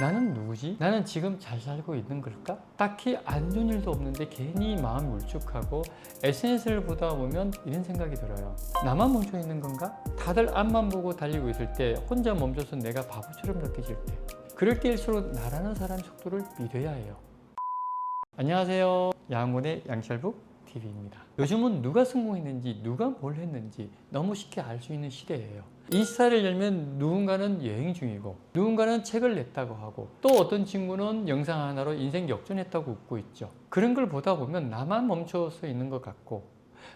나는 누구지? 나는 지금 잘 살고 있는 걸까? 딱히 안 좋은 일도 없는데 괜히 마음이 울적하고 SNS를 보다 보면 이런 생각이 들어요. 나만 멈춰 있는 건가? 다들 앞만 보고 달리고 있을 때 혼자 멈춰서 내가 바보처럼 느껴질 때, 그럴 때일수록 나라는 사람의 속도를 믿어야 해요. 안녕하세요. 양원의 양철북 TV입니다. 요즘은 누가 성공했는지 누가 뭘 했는지 너무 쉽게 알 수 있는 시대예요. 인스타를 열면 누군가는 여행 중이고 누군가는 책을 냈다고 하고 또 어떤 친구는 영상 하나로 인생 역전했다고 웃고 있죠. 그런 걸 보다 보면 나만 멈춰서 있는 것 같고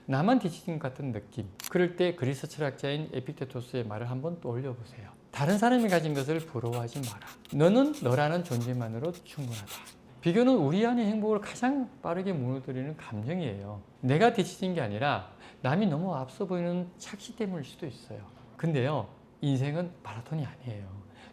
나만 뒤처진 것 같은 느낌. 그럴 때 그리스 철학자인 에픽테토스의 말을 한번 떠올려 보세요. 다른 사람이 가진 것을 부러워하지 마라. 너는 너라는 존재만으로 충분하다. 비교는 우리 안의 행복을 가장 빠르게 무너뜨리는 감정이에요. 내가 뒤처진 게 아니라 남이 너무 앞서 보이는 착시 때문일 수도 있어요. 근데요, 인생은 마라톤이 아니에요.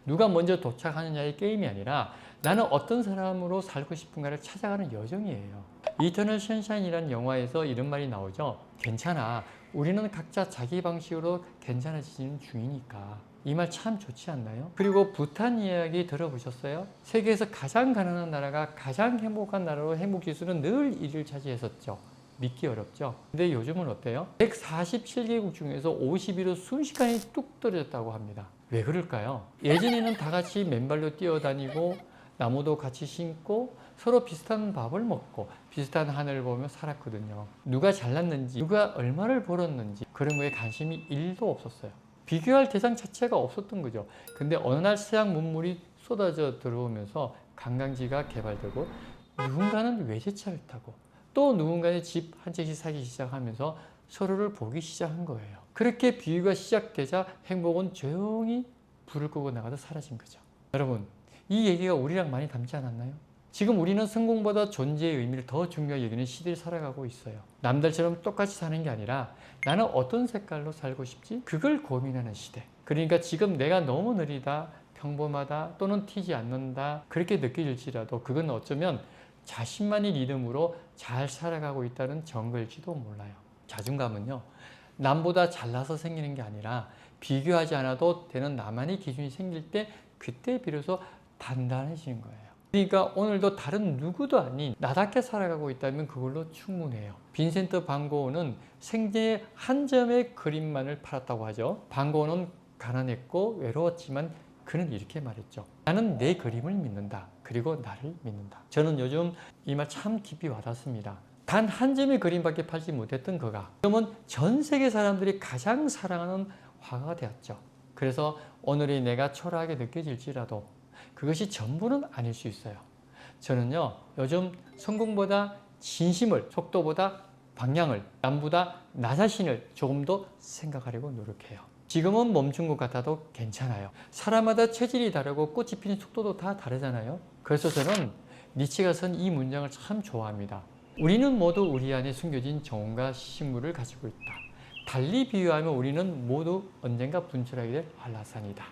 누가 먼저 도착하느냐의 게임이 아니라 나는 어떤 사람으로 살고 싶은가를 찾아가는 여정이에요. 이터널 션샤인이라는 영화에서 이런 말이 나오죠. 괜찮아. 우리는 각자 자기 방식으로 괜찮아지는 중이니까. 이 말 참 좋지 않나요? 그리고 부탄 이야기 들어보셨어요? 세계에서 가장 가난한 나라가 가장 행복한 나라로 행복 지수는 늘 1위를 차지했었죠. 믿기 어렵죠? 근데 요즘은 어때요? 147개국 중에서 50위로 순식간에 뚝 떨어졌다고 합니다. 왜 그럴까요? 예전에는 다 같이 맨발로 뛰어다니고 나무도 같이 심고 서로 비슷한 밥을 먹고 비슷한 하늘을 보며 살았거든요. 누가 잘났는지 누가 얼마를 벌었는지 그런 거에 관심이 1도 없었어요. 비교할 대상 자체가 없었던 거죠. 근데 어느 날 서양 문물이 쏟아져 들어오면서 관광지가 개발되고 누군가는 외제차를 타고 또 누군가의 집 한 채씩 사기 시작하면서 서로를 보기 시작한 거예요. 그렇게 비유가 시작되자 행복은 조용히 불을 끄고 나가다 사라진 거죠. 여러분, 이 얘기가 우리랑 많이 닮지 않았나요? 지금 우리는 성공보다 존재의 의미를 더 중요하게 여기는 시대를 살아가고 있어요. 남들처럼 똑같이 사는 게 아니라 나는 어떤 색깔로 살고 싶지? 그걸 고민하는 시대. 그러니까 지금 내가 너무 느리다, 평범하다, 또는 튀지 않는다 그렇게 느껴질지라도 그건 어쩌면 자신만의 리듬으로 잘 살아가고 있다는 증거일지도 몰라요. 자존감은요, 남보다 잘나서 생기는 게 아니라 비교하지 않아도 되는 나만의 기준이 생길 때 그때 비로소 단단해지는 거예요. 그러니까 오늘도 다른 누구도 아닌 나답게 살아가고 있다면 그걸로 충분해요. 빈센트 반 고흐는 생제의 한 점의 그림만을 팔았다고 하죠. 반 고흐는 가난했고 외로웠지만 그는 이렇게 말했죠. 나는 내 그림을 믿는다. 그리고 나를 믿는다. 저는 요즘 이 말 참 깊이 와닿습니다. 단 한 점의 그림밖에 팔지 못했던 그가 지금은 전 세계 사람들이 가장 사랑하는 화가가 되었죠. 그래서 오늘의 내가 초라하게 느껴질지라도 그것이 전부는 아닐 수 있어요. 저는요, 요즘 성공보다 진심을, 속도보다 방향을, 남보다 나 자신을 조금 더 생각하려고 노력해요. 지금은 멈춘 것 같아도 괜찮아요. 사람마다 체질이 다르고 꽃이 피는 속도도 다 다르잖아요. 그래서 저는 니체가 쓴 이 문장을 참 좋아합니다. 우리는 모두 우리 안에 숨겨진 정원과 식물을 가지고 있다. 달리 비유하면 우리는 모두 언젠가 분출하게 될 한라산이다.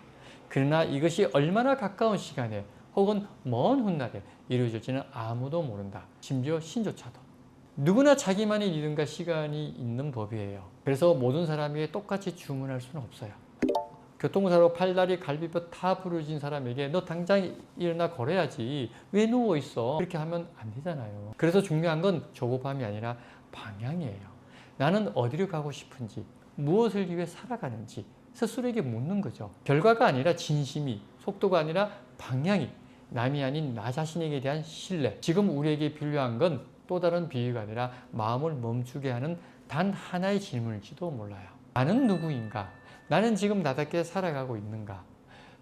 그러나 이것이 얼마나 가까운 시간에 혹은 먼 훗날에 이루어질지는 아무도 모른다. 심지어 신조차도. 누구나 자기만의 리듬과 시간이 있는 법이에요. 그래서 모든 사람에게 똑같이 주문할 수는 없어요. 교통사고 팔다리 갈비뼈 다 부러진 사람에게 너 당장 일어나 걸어야지 왜 누워있어 그렇게 하면 안 되잖아요. 그래서 중요한 건 조급함이 아니라 방향이에요. 나는 어디로 가고 싶은지 무엇을 위해 살아가는지 스스로에게 묻는 거죠. 결과가 아니라 진심이, 속도가 아니라 방향이, 남이 아닌 나 자신에게 대한 신뢰. 지금 우리에게 필요한 건 또 다른 비유가 아니라 마음을 멈추게 하는 단 하나의 질문일지도 몰라요. 나는 누구인가? 나는 지금 나답게 살아가고 있는가?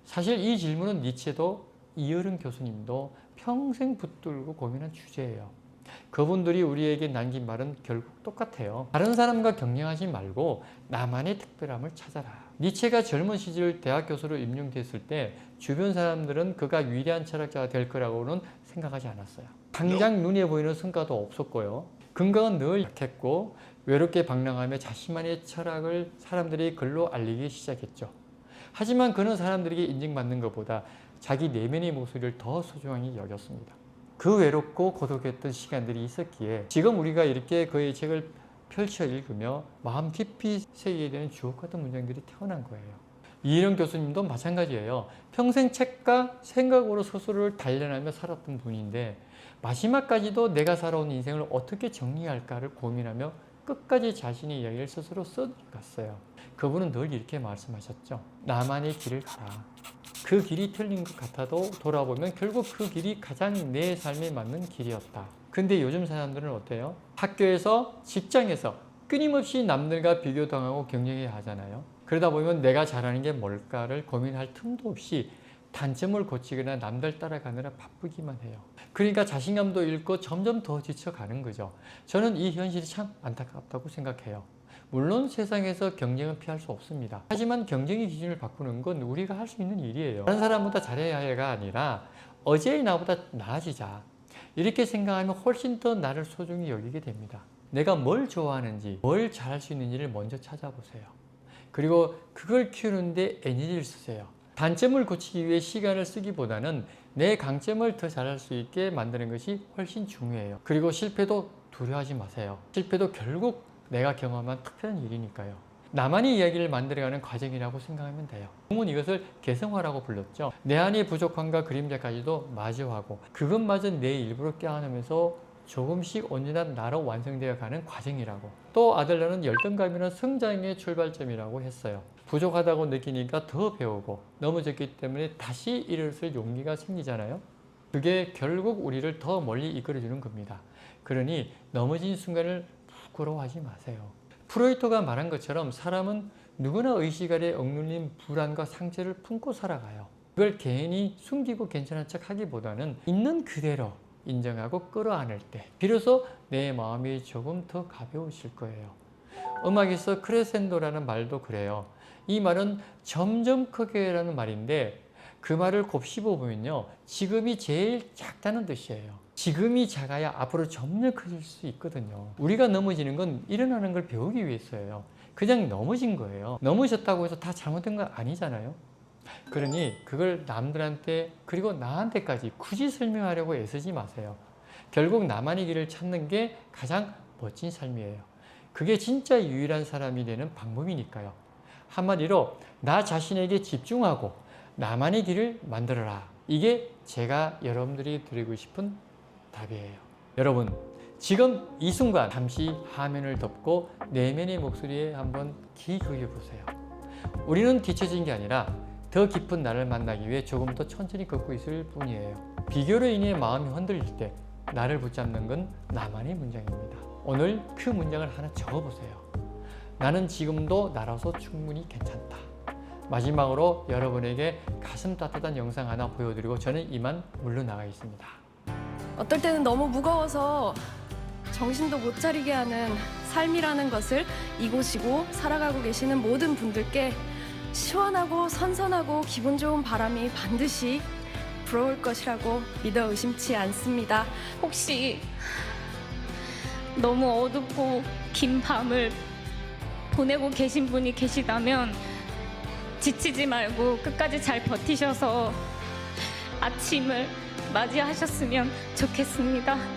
사실 이 질문은 니체도 이어른 교수님도 평생 붙들고 고민한 주제예요. 그분들이 우리에게 남긴 말은 결국 똑같아요. 다른 사람과 경쟁하지 말고 나만의 특별함을 찾아라. 니체가 젊은 시절 대학 교수로 임명됐을 때 주변 사람들은 그가 위대한 철학자가 될 거라고는 생각하지 않았어요. 당장 눈에 보이는 성과도 없었고요. 건강은 늘 약했고 외롭게 방랑하며 자신만의 철학을 사람들이 글로 알리기 시작했죠. 하지만 그는 사람들에게 인정받는 것보다 자기 내면의 목소리를 더 소중하게 여겼습니다. 그 외롭고 고독했던 시간들이 있었기에 지금 우리가 이렇게 그의 책을 펼쳐 읽으며 마음 깊이 새기게 되는 주옥 같은 문장들이 태어난 거예요. 이혜령 교수님도 마찬가지예요. 평생 책과 생각으로 스스로를 단련하며 살았던 분인데 마지막까지도 내가 살아온 인생을 어떻게 정리할까를 고민하며 끝까지 자신의 이야기를 스스로 써갔어요. 그분은 늘 이렇게 말씀하셨죠. 나만의 길을 가라. 그 길이 틀린 것 같아도 돌아보면 결국 그 길이 가장 내 삶에 맞는 길이었다. 근데 요즘 사람들은 어때요? 학교에서, 직장에서 끊임없이 남들과 비교당하고 경쟁해야 하잖아요. 그러다 보면 내가 잘하는 게 뭘까를 고민할 틈도 없이 단점을 고치거나 남들 따라가느라 바쁘기만 해요. 그러니까 자신감도 잃고 점점 더 지쳐가는 거죠. 저는 이 현실이 참 안타깝다고 생각해요. 물론 세상에서 경쟁은 피할 수 없습니다. 하지만 경쟁의 기준을 바꾸는 건 우리가 할 수 있는 일이에요. 다른 사람보다 잘해야 해가 아니라 어제의 나보다 나아지자. 이렇게 생각하면 훨씬 더 나를 소중히 여기게 됩니다. 내가 뭘 좋아하는지, 뭘 잘할 수 있는지를 먼저 찾아보세요. 그리고 그걸 키우는데 에너지를 쓰세요. 단점을 고치기 위해 시간을 쓰기보다는 내 강점을 더 잘할 수 있게 만드는 것이 훨씬 중요해요. 그리고 실패도 두려워하지 마세요. 실패도 결국 내가 경험한 특별한 일이니까요. 나만의 이야기를 만들어가는 과정이라고 생각하면 돼요. 중은 이것을 개성화라고 불렀죠. 내 안의 부족함과 그림자까지도 마주하고 그것마저 내 일부러 껴안으면서 조금씩 온전한 나로 완성되어 가는 과정이라고. 또 아들러는 열등감이나 성장의 출발점이라고 했어요. 부족하다고 느끼니까 더 배우고 넘어졌기 때문에 다시 일어설 용기가 생기잖아요. 그게 결국 우리를 더 멀리 이끌어주는 겁니다. 그러니 넘어진 순간을 부끄러워하지 마세요. 프로이토가 말한 것처럼 사람은 누구나 의식 아래 억눌린 불안과 상처를 품고 살아가요. 그걸 괜히 숨기고 괜찮은 척 하기보다는 있는 그대로 인정하고 끌어안을 때 비로소 내 마음이 조금 더 가벼우실 거예요. 음악에서 크레센도라는 말도 그래요. 이 말은 점점 크게라는 말인데 그 말을 곱씹어보면요. 지금이 제일 작다는 뜻이에요. 지금이 작아야 앞으로 점점 커질 수 있거든요. 우리가 넘어지는 건 일어나는 걸 배우기 위해서예요. 그냥 넘어진 거예요. 넘어졌다고 해서 다 잘못된 건 아니잖아요. 그러니 그걸 남들한테 그리고 나한테까지 굳이 설명하려고 애쓰지 마세요. 결국 나만의 길을 찾는 게 가장 멋진 삶이에요. 그게 진짜 유일한 사람이 되는 방법이니까요. 한마디로 나 자신에게 집중하고 나만의 길을 만들어라. 이게 제가 여러분들이 드리고 싶은 답이에요. 여러분, 지금 이 순간 잠시 화면을 덮고 내면의 목소리에 한번 귀 기울여보세요. 우리는 뒤처진 게 아니라 더 깊은 나를 만나기 위해 조금 더 천천히 걷고 있을 뿐이에요. 비교로 인해 마음이 흔들릴 때 나를 붙잡는 건 나만의 문장입니다. 오늘 그 문장을 하나 적어보세요. 나는 지금도 나라서 충분히 괜찮다. 마지막으로 여러분에게 가슴 따뜻한 영상 하나 보여드리고 저는 이만 물러나가겠습니다. 어떨 때는 너무 무거워서 정신도 못 차리게 하는 삶이라는 것을 이곳이고 살아가고 계시는 모든 분들께 시원하고 선선하고 기분 좋은 바람이 반드시 불어올 것이라고 믿어 의심치 않습니다. 혹시 너무 어둡고 긴 밤을 보내고 계신 분이 계시다면 지치지 말고 끝까지 잘 버티셔서 아침을 맞이하셨으면 좋겠습니다.